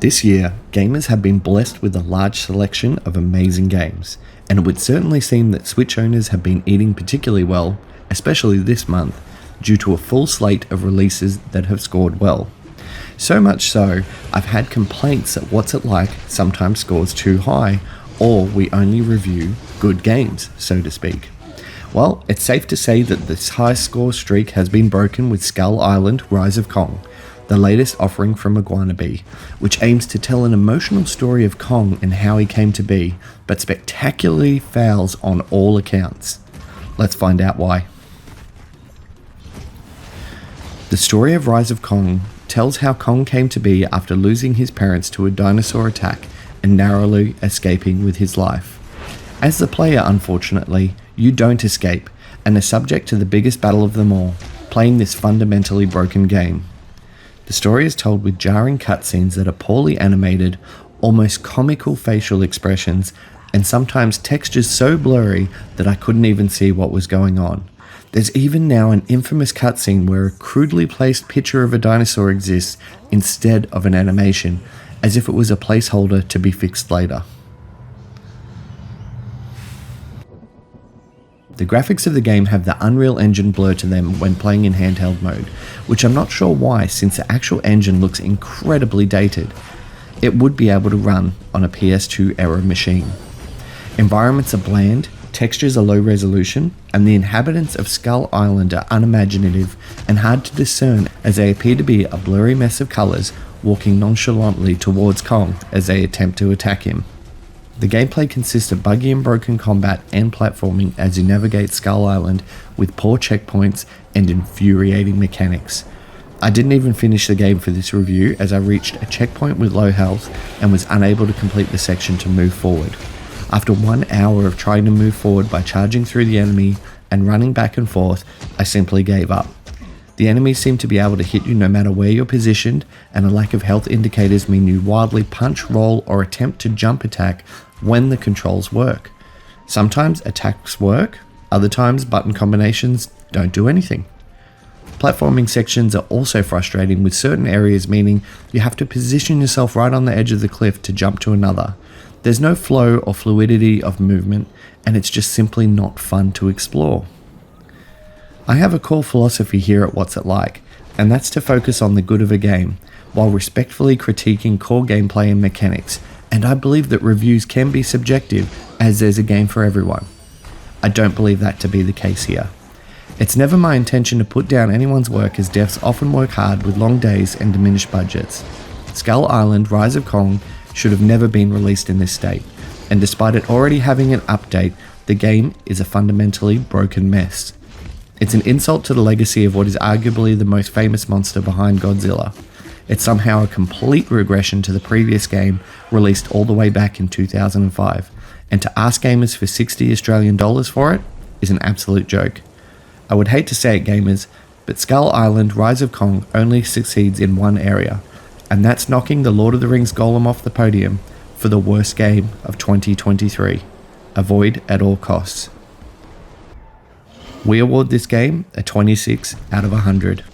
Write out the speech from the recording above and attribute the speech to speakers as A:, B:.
A: This year, gamers have been blessed with a large selection of amazing games, and it would certainly seem that Switch owners have been eating particularly well, especially this month, due to a full slate of releases that have scored well. So much so, I've had complaints that What's It Like sometimes scores too high, or we only review good games, so to speak. Well, it's safe to say that this high score streak has been broken with Skull Island: Rise of Kong, the latest offering from Iguana Bee, which aims to tell an emotional story of Kong and how he came to be, but spectacularly fails on all accounts. Let's find out why. The story of Rise of Kong tells how Kong came to be after losing his parents to a dinosaur attack and narrowly escaping with his life. As the player, unfortunately, you don't escape and are subject to the biggest battle of them all, playing this fundamentally broken game. The story is told with jarring cutscenes that are poorly animated, almost comical facial expressions, and sometimes textures so blurry that I couldn't even see what was going on. There's even now an infamous cutscene where a crudely placed picture of a dinosaur exists instead of an animation, as if it was a placeholder to be fixed later. The graphics of the game have the Unreal Engine blur to them when playing in handheld mode, which I'm not sure why, since the actual engine looks incredibly dated. It would be able to run on a PS2 era machine. Environments are bland, textures are low resolution, and the inhabitants of Skull Island are unimaginative and hard to discern, as they appear to be a blurry mess of colours walking nonchalantly towards Kong as they attempt to attack him. The gameplay consists of buggy and broken combat and platforming as you navigate Skull Island with poor checkpoints and infuriating mechanics. I didn't even finish the game for this review, as I reached a checkpoint with low health and was unable to complete the section to move forward. After 1 hour of trying to move forward by charging through the enemy and running back and forth, I simply gave up. The enemies seem to be able to hit you no matter where you're positioned, and a lack of health indicators mean you wildly punch, roll, or attempt to jump attack when the controls work. Sometimes attacks work, other times button combinations don't do anything. Platforming sections are also frustrating, with certain areas meaning you have to position yourself right on the edge of the cliff to jump to another. There's no flow or fluidity of movement, and it's just simply not fun to explore. I have a core philosophy here at What's It Like, and that's to focus on the good of a game, while respectfully critiquing core gameplay and mechanics, and I believe that reviews can be subjective, as there's a game for everyone. I don't believe that to be the case here. It's never my intention to put down anyone's work, as devs often work hard with long days and diminished budgets. Skull Island: Rise of Kong should have never been released in this state, and despite it already having an update, the game is a fundamentally broken mess. It's an insult to the legacy of what is arguably the most famous monster behind Godzilla. It's somehow a complete regression to the previous game, released all the way back in 2005, and to ask gamers for $60 Australian for it is an absolute joke. I would hate to say it, gamers, but Skull Island: Rise of Kong only succeeds in one area, and that's knocking the Lord of the Rings golem off the podium for the worst game of 2023. Avoid at all costs. We award this game a 26 out of 100.